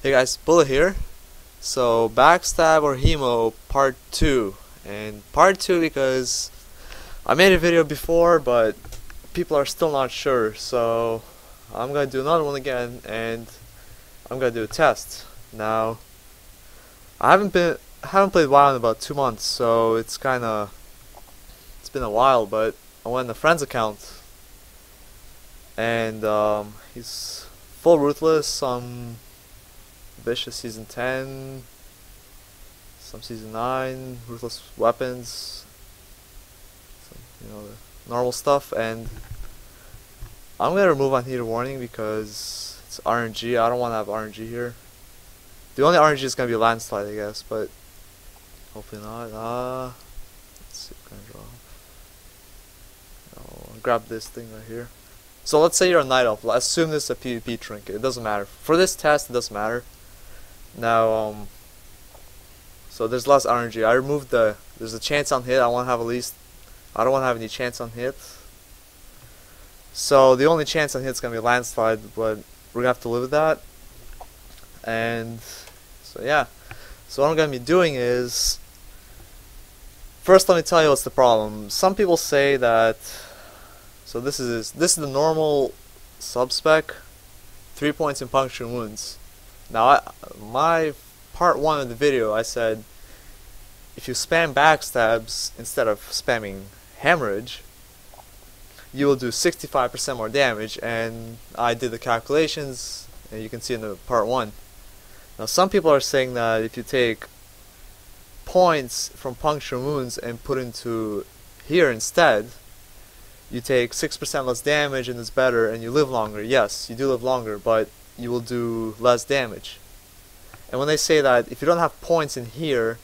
Hey guys, Bullet here. So, Backstab or Hemo part 2. And part 2 because I made a video before, but people are still not sure. So, I'm gonna do another one again, and I'm gonna do a test. Now, I haven't played WoW in about 2 months, so it's been a while. But I went on a friend's account, and he's full ruthless. Some Vicious Season 10, some Season 9, Ruthless Weapons, some, the normal stuff, and I'm gonna remove on heater warning because it's RNG. I don't want to have RNG here. The only RNG is gonna be landslide, I guess, but hopefully not. Let's see, gonna draw. I'll grab this thing right here. So let's say you're a night elf. Let's assume this is a PvP trinket. It doesn't matter. For this test, it doesn't matter. Now, so there's less RNG. I removed there's a chance on hit. I don't want to have any chance on hit. So the only chance on hit is going to be landslide, but we're going to have to live with that. And so yeah. So what I'm going to be doing is, first let me tell you what's the problem. Some people say that, so this is the normal sub spec, 3 points in puncture and wounds. Now, my part 1 of the video, I said if you spam backstabs instead of spamming hemorrhage, you will do 65% more damage, and I did the calculations, and you can see in the part 1. Now, some people are saying that if you take points from puncture wounds and put into here instead, you take 6% less damage and it's better, and you live longer. Yes, you do live longer, but you will do less damage. And when they say that if you don't have points in here,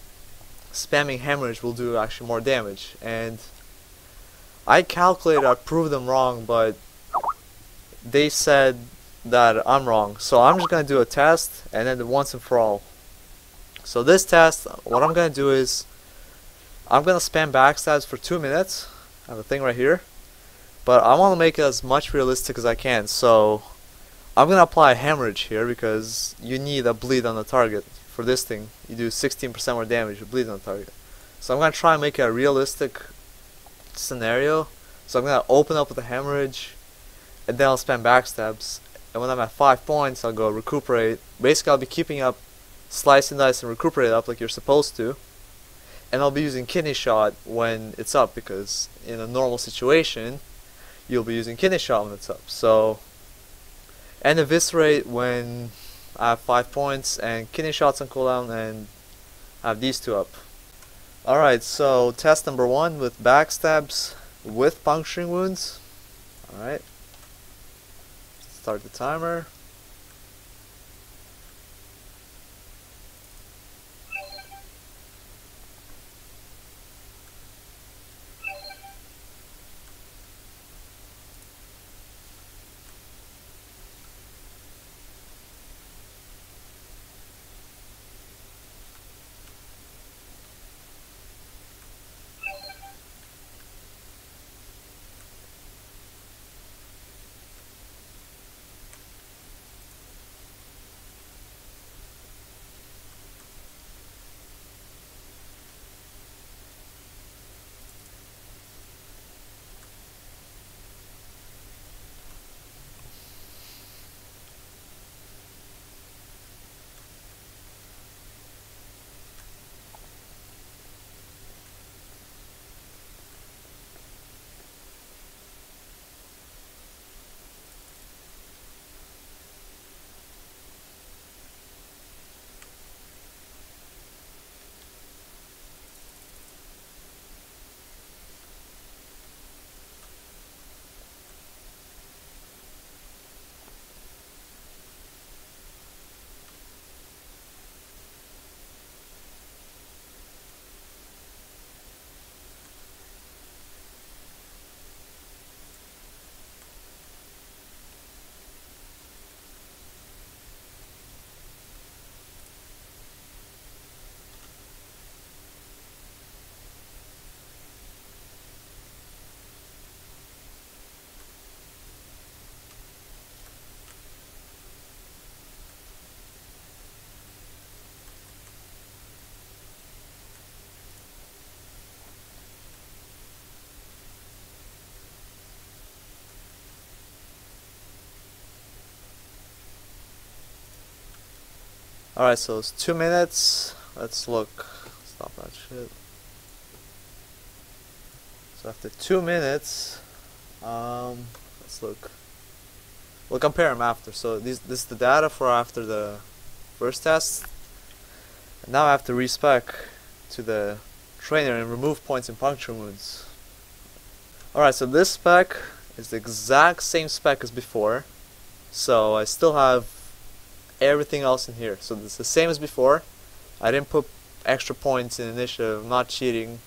spamming hemorrhage will do actually more damage. And I calculated, I proved them wrong, but they said that I'm wrong. So I'm just going to do a test and then once and for all. So this test, what I'm going to do is I'm going to spam backstabs for 2 minutes. I have a thing right here. But I want to make it as much realistic as I can. So I'm going to apply hemorrhage here because you need a bleed on the target. For this thing, you do 16% more damage, you bleed on the target. So I'm going to try and make it a realistic scenario. So I'm going to open up with a hemorrhage, and then I'll spam backstabs. And when I'm at 5 points, I'll go recuperate. Basically, I'll be keeping up slice and dice and recuperate up like you're supposed to. And I'll be using kidney shot when it's up, because in a normal situation, you'll be using kidney shot when it's up. So, and eviscerate when I have 5 points, and kidney shots on cooldown, and I have these two up. Alright, so test number 1 with backstabs with puncturing wounds. Alright, start the timer. Alright, so it's 2 minutes. Let's look. Stop that shit. So after 2 minutes, let's look. We'll compare them after. So this is the data for after the first test. And now I have to respec to the trainer and remove points and puncture wounds. Alright, so this spec is the exact same spec as before. So I still have everything else in here. So it's the same as before. I didn't put extra points in initiative. I'm not cheating.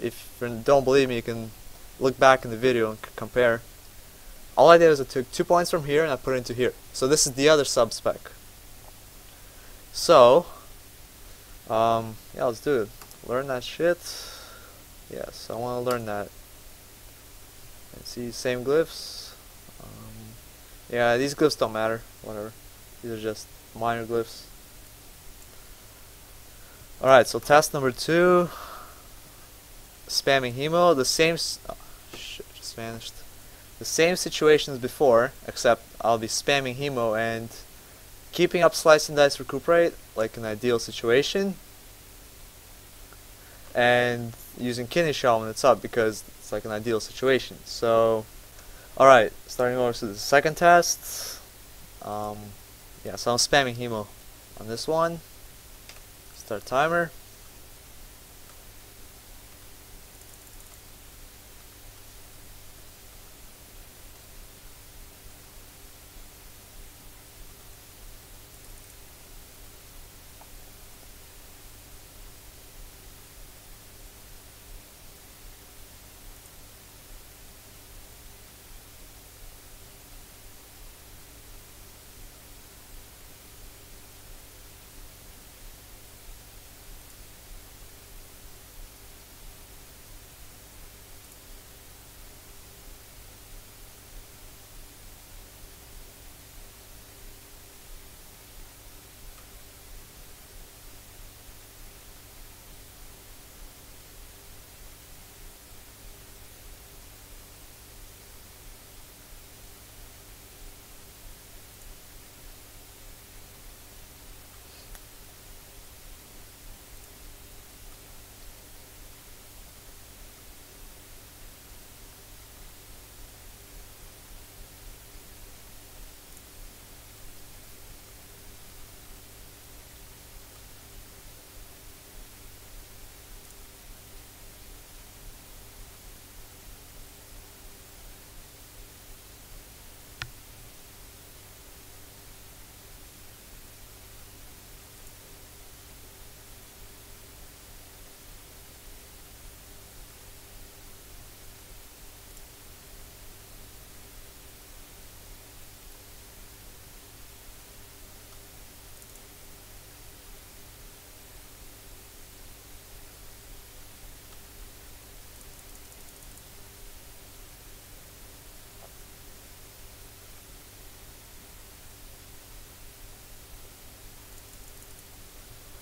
If you don't believe me, you can look back in the video and compare. All I did is I took 2 points from here and I put it into here. So this is the other sub-spec. So, yeah, let's do it. Learn that shit. Yes, I want to learn that. And see, same glyphs. Yeah, these glyphs don't matter. Whatever. These are just minor glyphs. Alright, so task number 2. Spamming Hemo. The same... oh, shit, just vanished. The same situation as before, except I'll be spamming Hemo and keeping up slice and dice recuperate, like an ideal situation. And using kidney shell when it's up, because it's like an ideal situation. So, alright, starting over to the second test. Yeah, so I'm spamming Hemo on this one. Start timer.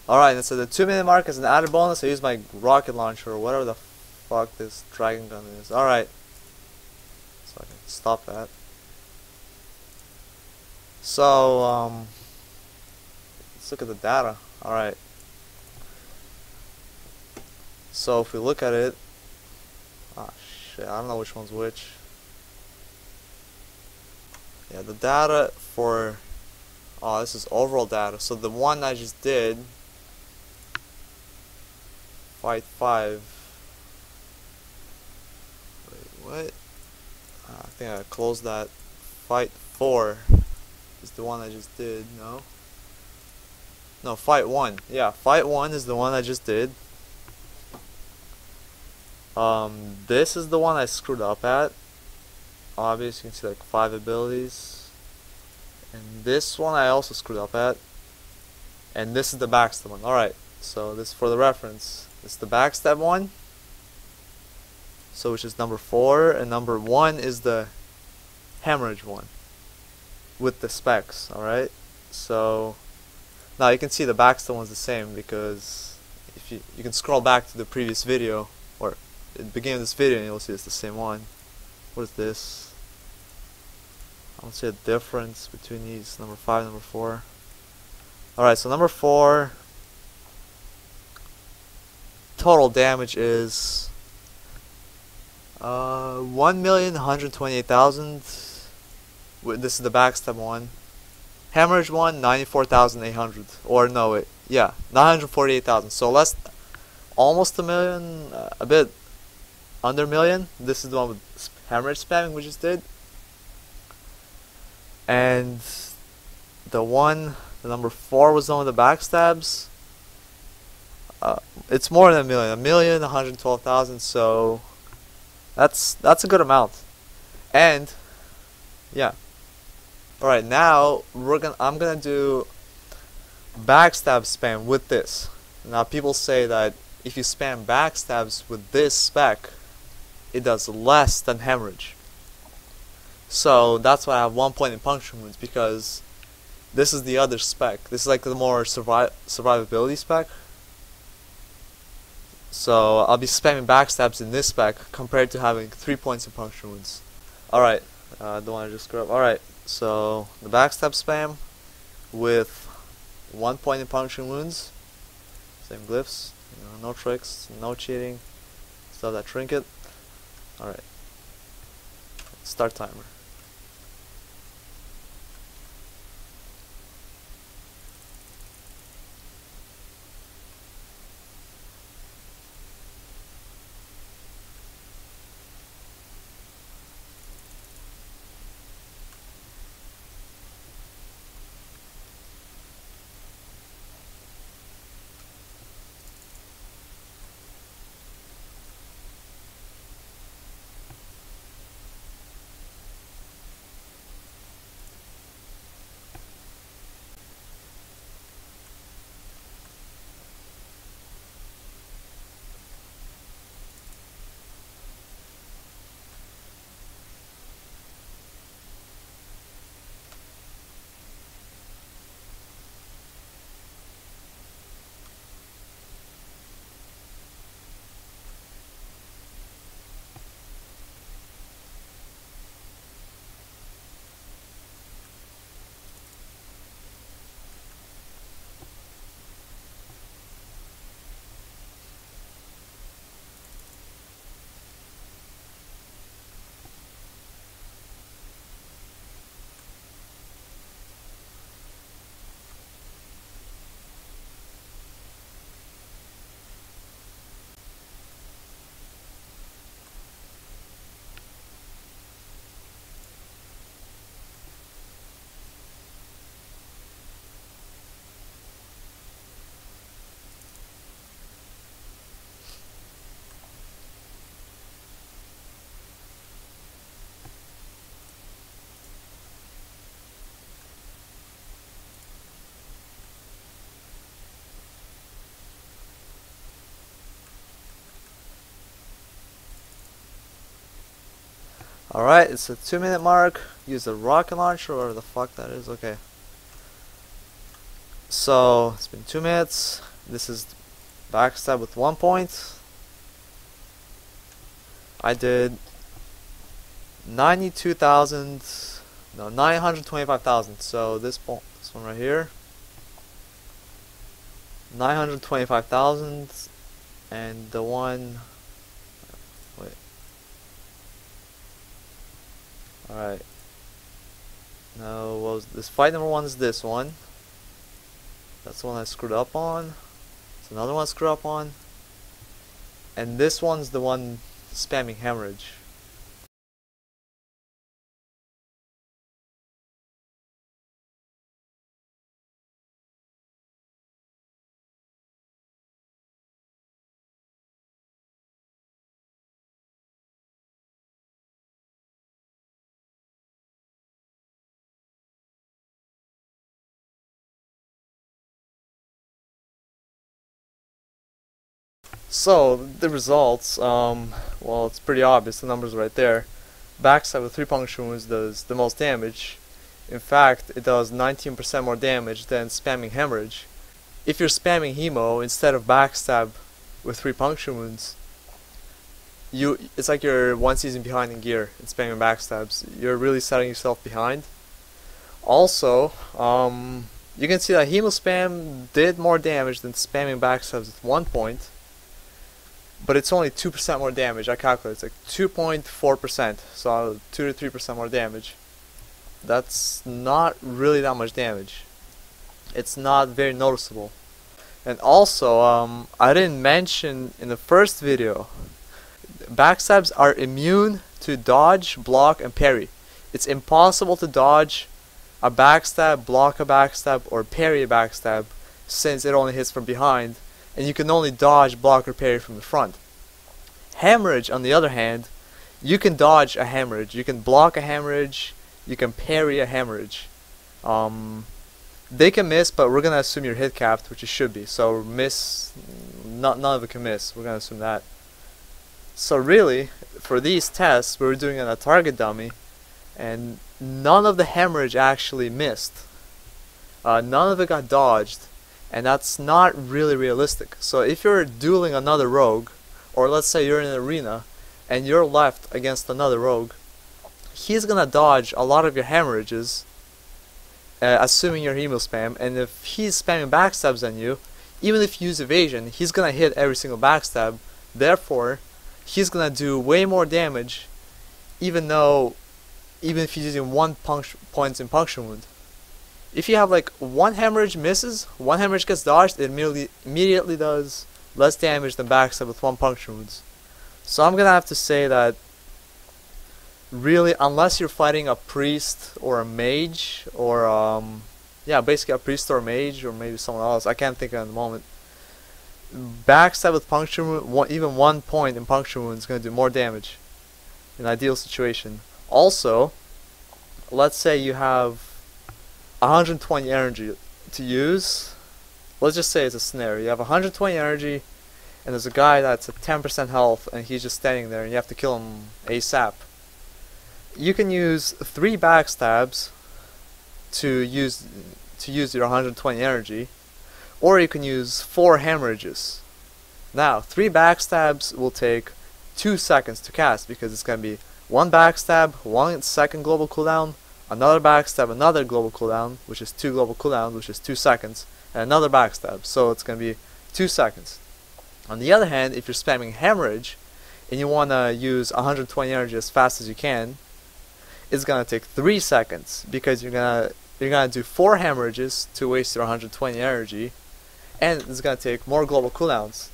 Alright, and so the 2 minute mark is an added bonus. I use my rocket launcher or whatever the fuck this dragon gun is. Alright. So I can stop that. So, let's look at the data. Alright. So if we look at it, ah shit, I don't know which one's which. Yeah, the data for, oh, this is overall data. So the one I just did, Fight 5. Wait, what? I think I closed that. Fight 4 is the one I just did. No, Fight 1. Yeah, Fight 1 is the one I just did. This is the one I screwed up at. Obviously, you can see like 5 abilities. And this one I also screwed up at. And this is the Backstab one. Alright, so this is for the reference. This is the Backstab one. So which is number 4, and number 1 is the Hemorrhage one with the specs. Alright, so now you can see the Backstab one's the same, because if you can scroll back to the previous video, or at the beginning of this video, and you'll see it's the same one. What is this? I don't see a difference between these, number 5 and number 4. Alright, so number 4, total damage is 1,128,000. This is the Backstab one. Hemorrhage one, 94,800. Or no, wait, yeah, 948,000. So less, almost a million, a bit under a million. This is the one with Hemorrhage spamming we just did. And the number 4 was the one with the Backstabs. It's more than a million, 112,000. So that's a good amount. And yeah. Alright, now I'm gonna do backstab spam with this. Now people say that if you spam backstabs with this spec, it does less than hemorrhage. So that's why I have 1 point in puncture wounds, because this is the other spec. This is like the more survivability spec. So I'll be spamming backstabs in this spec compared to having 3 points in puncture wounds. Alright, don't want to just screw up. Alright, so the backstab spam with 1 point in puncture wounds. Same glyphs, no tricks, no cheating. Still have that trinket. Alright, start timer. Alright, it's a 2-minute mark. Use the rocket launcher, or whatever the fuck that is. Okay. So, it's been 2 minutes. This is backstab with 1 point. I did 925,000. So this one right here, 925,000, and the one. Wait. Alright. No, what was this? Fight number 1 is this one. That's the one I screwed up on. It's another one I screwed up on. And this one's the one spamming hemorrhage. So the results, well, it's pretty obvious. The numbers right there. Backstab with 3 puncture wounds does the most damage. In fact, it does 19% more damage than spamming hemorrhage. If you're spamming Hemo instead of backstab with 3 puncture wounds, it's like you're 1 season behind in gear in spamming backstabs. You're really setting yourself behind. Also, you can see that Hemo spam did more damage than spamming backstabs at 1 point, but it's only 2% more damage. I calculated it's like 2.4%, so 2 to 3% more damage. That's not really that much damage. It's not very noticeable. And also, I didn't mention in the first video, backstabs are immune to dodge, block, and parry. It's impossible to dodge a backstab, block a backstab, or parry a backstab, since it only hits from behind, and you can only dodge, block, or parry from the front. Hemorrhage, on the other hand, you can dodge a hemorrhage, you can block a hemorrhage, you can parry a hemorrhage. They can miss, but we're gonna assume you're hit capped, which you should be. So miss, none of it can miss. We're gonna assume that. So really, for these tests, we were doing it on a target dummy, and none of the hemorrhage actually missed. None of it got dodged, and that's not really realistic. So if you're dueling another rogue, or let's say you're in an arena and you're left against another rogue, he's gonna dodge a lot of your hemorrhages, assuming you're Hemo spam, and if he's spamming backstabs on you, even if you use evasion, he's gonna hit every single backstab. Therefore, he's gonna do way more damage, even if he's using 1 points in puncture wound. If you have like 1 hemorrhage misses, 1 hemorrhage gets dodged, it immediately does less damage than backstab with 1 puncture wounds. So I'm gonna have to say that really, unless you're fighting a priest or a mage, or yeah, basically a priest or a mage, or maybe someone else, I can't think of it at the moment, backstab with puncture wound, even 1 point in puncture wound is going to do more damage in an ideal situation. Also, let's say you have 120 energy to use. Let's just say it's a scenario. You have 120 energy, and there's a guy that's at 10% health, and he's just standing there, and you have to kill him ASAP. You can use 3 backstabs to use your 120 energy, or you can use 4 hemorrhages. Now, 3 backstabs will take 2 seconds to cast, because it's going to be 1 backstab, 1 second global cooldown, another backstab, another global cooldown, which is 2 global cooldowns, which is 2 seconds, and another backstab, so it's going to be 2 seconds. On the other hand, if you're spamming hemorrhage, and you want to use 120 energy as fast as you can, it's gonna take 3 seconds, because you're gonna do 4 hemorrhages to waste your 120 energy, and it's gonna take more global cooldowns.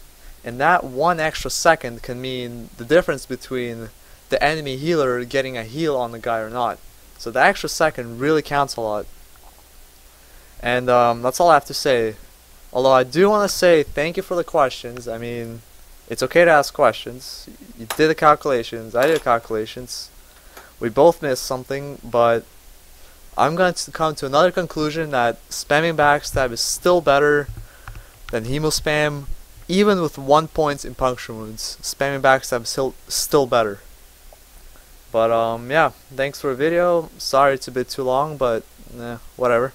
And that 1 extra second can mean the difference between the enemy healer getting a heal on the guy or not. So the extra second really counts a lot. And that's all I have to say. Although I do want to say thank you for the questions. I mean, it's okay to ask questions. You did the calculations, I did the calculations. We both missed something, but I'm going to come to another conclusion that spamming backstab is still better than Hemo spam, even with 1 point in puncture wounds. Spamming backstab is still better. But yeah, thanks for the video. Sorry it's a bit too long, but whatever.